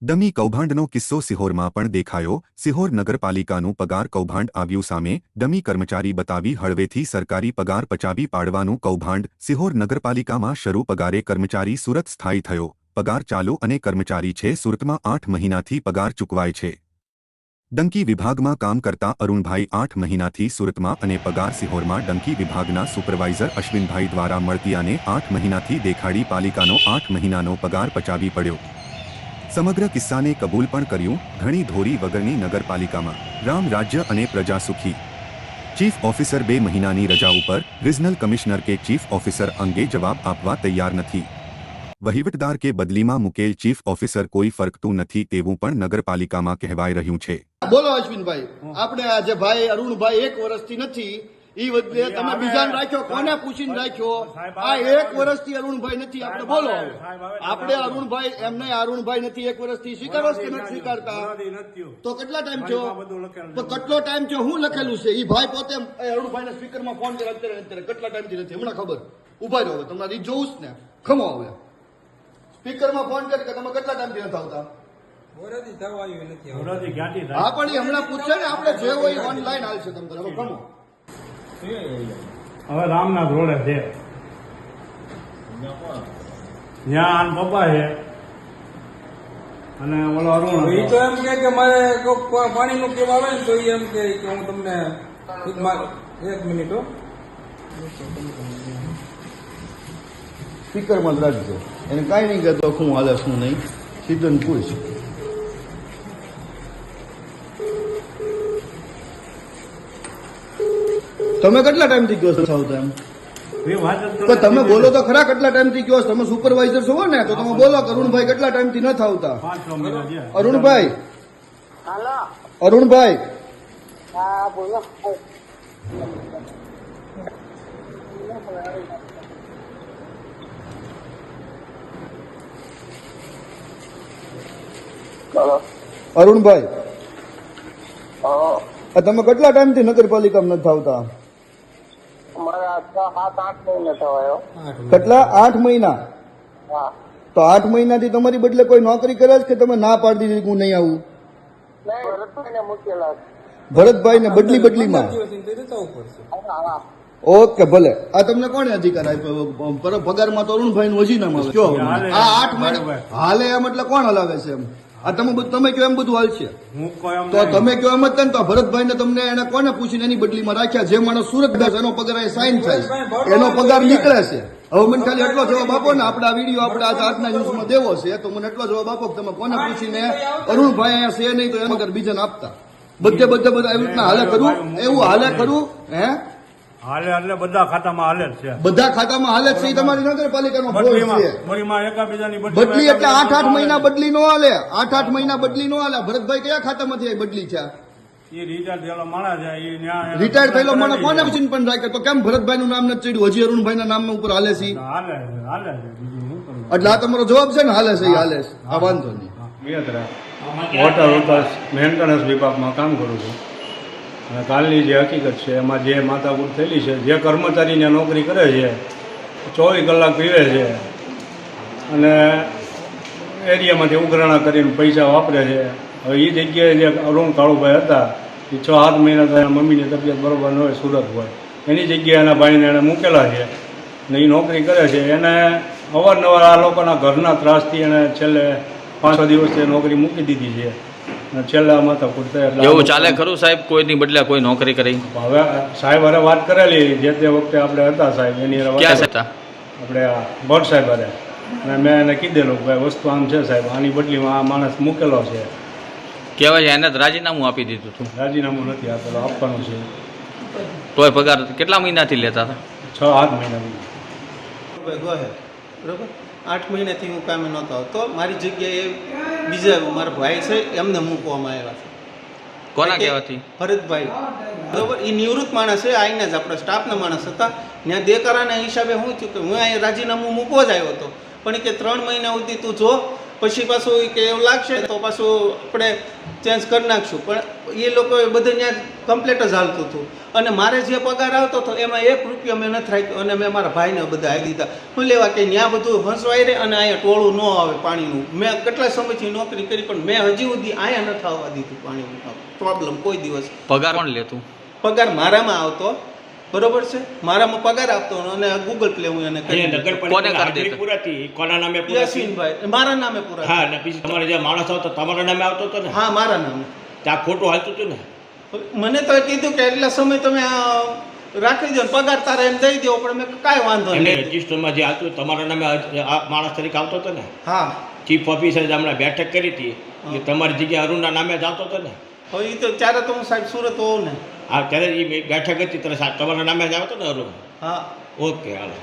Dummy કૌભાંડનો કિસ્સો સિહોરમાં પણ દેખાયો। સિહોર નગરપાલિકાનું પગાર કૌભાંડ આવ્યું સામે। ડમી કર્મચારી બતાવી હળવેથી સરકારી પગાર પચાવી પાડવાનું કૌભાંડ। સિહોર નગરપાલિકામાં શરૂ પગારે કર્મચારી સુરત સ્થાયી થયો। પગાર ચાલુ અને કર્મચારી છે સુરતમાં 8 મહિનાથી પગાર ચૂકવાય છે। ડંકી વિભાગમાં કામ કરતા અરુણભાઈ 8 મહિનાથી સુરતમાં અને પગાર સિહોરમાં ડંકી વિભાગના સુપરવાઇઝર અશ્વિનભાઈ દ્વારા મળતિયાને 8 મહિનાથી દેખાડી પાલિકાનો 8 મહિનાનો પગાર પચાવી પડ્યો। સમગ્ર કિસ્સાને કબૂલ પણ કર્યું। ઘણી ધોરી વગરની નગરપાલિકામાં રામ રાજ્ય અને પ્રજા સુખી। ચીફ ઓફિસર 2 મહિનાની રજા ઉપર। રિજનલ કમિશનર કે ચીફ ઓફિસર અંગે જવાબ આપવા તૈયાર નથી। વહીવટદાર કે બદલીમાં મુકેલ ચીફ ઓફિસર કોઈ ફરકતું નથી તેવું પણ નગરપાલિકામાં કહેવાઈ રહ્યું છે। બોલો અશ્વિનભાઈ, આપણે આજે ભાઈ અરુણભાઈ 1 વર્ષથી નથી, ઈ વખતે તમે બીજાને રાખ્યો, કોને પૂછીને રાખ્યો? આ 1 વર્ષથી અરુણભાઈ નથી, આપણે બોલો આપણે અરુણભાઈ એમને અરુણભાઈ નથી 1 વર્ષથી સ્વીકારો કે નથી સ્વીકારતા? તો કેટલા ટાઈમ થયો? તો કેટલો ટાઈમ થયો? હું લખેલું છે? ઈ ભાઈ પોતે અરુણભાઈને સ્પીકરમાં ફોન કરે અત્યારે કેટલા ટાઈમથી નથી, હમણાં ખબર ઉભા રહ્યો, તમારે ઈ જોઉં ને ખમો હવે સ્પીકરમાં ફોન કરી કે તમે કેટલા ટાઈમથી નથી આવતા? હા પણ હમણાં પૂછે ને, આપણે જે હોય ઓનલાઈન હાલશે તમને હવે ગમો। હવે રામનાથ રોડે છે, ત્યાં આન પપ્પા છે અને ઓલો અરુણ એ તો એમ કે મારે પાણી નું કેમ આવે ને તો એમ કે હું તમને 1 મિનિટ સ્પીકરમાં જ રાખજો, એને કાંઈ નહીં કહેતો શું હાલે શું નહીં, સીધું પૂછ। તમે કેટલા ટાઈમથી કયો છો આવતા એમ? તો તમે બોલો તો ખરા, કેટલા ટાઈમથી કયો? તમે સુપરવાઇઝર છો ને, તો તમે બોલો અરુણભાઈ કેટલા ટાઈમથી નથી આવતા? અરુણભાઈ, અરુણભાઈ અરુણભાઈ તમે કેટલા ટાઈમથી નગરપાલિકામાં નથી આવતા? કેટલા? 8 મહિના? તો 8 મહિનાથી તમારી બદલે કોઈ નોકરી કરે છે કે તમે ના પાડી દીધી હું નહીં આવું? ભરતભાઈ ને બદલીમાં? ઓકે ભલે। આ તમને કોને અધિકાર આપ્યો? પગારમાં તો અરુણભાઈ નું વજીનામાં આવે। આ 8 મહિના હાલે એમ એટલે કોણ હલાવે છે એમ? આ તમે કયો એમ બધું હાલશે? તો તમે કયો એમ જ ને, તો ભરતભાઈ ને તમને એને કોને પૂછીને એની બદલીમાં રાખ્યા? જે માણસ સુરત બેસે એનો પગાર સાઇન થાય, એનો પગાર નીકળે છે। હવે મને ખાલી એટલો જવાબ આપો ને, આપણે આ વિડીયો આપણે આજે આજના ન્યૂઝમાં દેવો છે, તો મને એટલો જવાબ આપો કે તમે કોને પૂછીને અરુણભાઈ અહીંયા છે નહીં તો એનો પગાર બીજાને આપતા? બધે એવી રીતના હાલે કરવું? એવું હાલે કરવું? હે હાલે એટલે બધા ખાતામાં હાલે જ છે, બધા ખાતામાં હાલે છે? તમારી નગરપાલિકાનો ભોગ છે। બદલી એટલે 8 મહિના બદલી નો હાલે, 8 મહિના બદલી નો હાલે। ભરતભાઈ કયા ખાતામાંથી બદલી છે? રિટાયર થયેલો માણસ કોને પૂછીને પણ રાખે? તો કેમ ભરતભાઈ નું નામ નથી ચડ્યું? હજી અરુણભાઈ ના નામ ઉપર હાલે છે? એટલે આ તમારો જવાબ છે ને? હાલે છે, હાલે છે, આ વાંધો નહીં। વોટર મેન્ટેનન્સ વિભાગમાં કામ કરું છું અને કાલની જે હકીકત છે એમાં જે માથાકૂટ થયેલી છે, જે કર્મચારીને નોકરી કરે છે 24 કલાક પીવે છે અને એરિયામાંથી ઉઘરાણા કરીને પૈસા વાપરે છે। હવે એ જગ્યાએ જે અરુણ કાળુભાઈ હતા એ 6-7 મહિના થયા, મમ્મીની તબિયત બરોબર ન હોય, સુરત હોય, એની જગ્યાએ એના ભાઈને એને મૂકેલા છે ને એ નોકરી કરે છે। એને અવારનવાર આ લોકોના ઘરના ત્રાસથી એને છેલ્લે 5-6 દિવસથી નોકરી મૂકી દીધી છે। છેલ્લા માથાકૂટ થાય એવું ચાલે ખરું સાહેબ? કોઈની બદલે કોઈ નોકરી કરી? હવે સાહેબ અરે વાત કરેલી, જે તે વખતે આપણે હતા સાહેબ એની આપણે ભટ્ટ સાહેબ અરે, અને મેં એને કીધેલું કે ભાઈ વસ્તુ આમ છે સાહેબ, આની બદલીમાં આ માણસ મૂકેલો છે। કહેવાય છે એને રાજીનામું આપી દીધું હતું? રાજીનામું નથી આપેલું, આપવાનું છે। તોય પગાર કેટલા મહિનાથી લેતા હતા? 6-7 મહિના। બરોબર, 8 મહિનાથી હું કામે નહોતો આવતો, મારી જગ્યાએ બીજા મારા ભાઈ છે એમને મૂકવામાં આવ્યા છે। કોના કહેવાથી? ભરતભાઈ, બરોબર, એ નિવૃત્ત માણસ છે, આઈને જ આપણે સ્ટાફના માણસ હતા। ત્યાં દેકારાના હિસાબે શું થયું કે હું અહીંયા રાજીનામું મૂકવા જ આવ્યો હતો, પણ એ કે 3 મહિના સુધી તું જો પછી પાછું ઈ કે એવું લાગશે તો પાછું આપણે ચેન્જ કરી નાખશું, પણ એ લોકોએ બધે ત્યાં કમ્પ્લેટ જ હાલતું હતું. અને મારે જે પગાર આવતો હતો એમાં 1 રૂપિયો મેં નથી રાખ્યો, અને મેં મારા ભાઈને બધા આપી દીધા. શું લેવા કે ત્યાં બધું હંસવાઈ રહે અને અહીંયા ટોળું ન આવે પાણીનું. મેં કેટલા સમયથી નોકરી કરી પણ મેં હજી સુધી અહીંયા નથી આવવા દીધું પાણીનું પ્રોબ્લેમ કોઈ દિવસ. પગાર કોણ લેતું? પગાર મારામાં આવતો, બરોબર છે, મારામાં પગાર આપતો અને ગૂગલ પ્લે હું એને કરી અહીંયા દીધું. કોને નગરપાલિકા કરી હાજરી દેતા? પુરાતી કોના નામે પુરાતી? યાસીનભાઈ મારા નામે પૂરા. હા, અને પછી તમારે જે માણસ આવતો તમારા નામે આવતો હતો ને? હા, મારા નામે. ત્યાં ખોટું હાલતું હતું ને? મને તો કીધું કે એટલા સમય તમે રાખી દો ને પગાર તારે એમ દઈ દો, પણ મેં કાંઈ વાંધો એમને નહીં. રજિસ્ટરમાં જે આવતું તમારા નામે આ માણસ તરીકે આવતો હતો ને? હા, ચીફ ઓફિસરે જ હમણાં બેઠક કરી હતી કે તમારી જગ્યાએ અરુણના નામે જ આવતો હતો ને? હવે એ તો ત્યારે તો હું સાહેબ સુરત હોઉં ને. આ ત્યારે એ બેઠક હતી ત્યારે તમારા નામે જ આવતો ને અરુણ? હા. ઓકે, હાલો.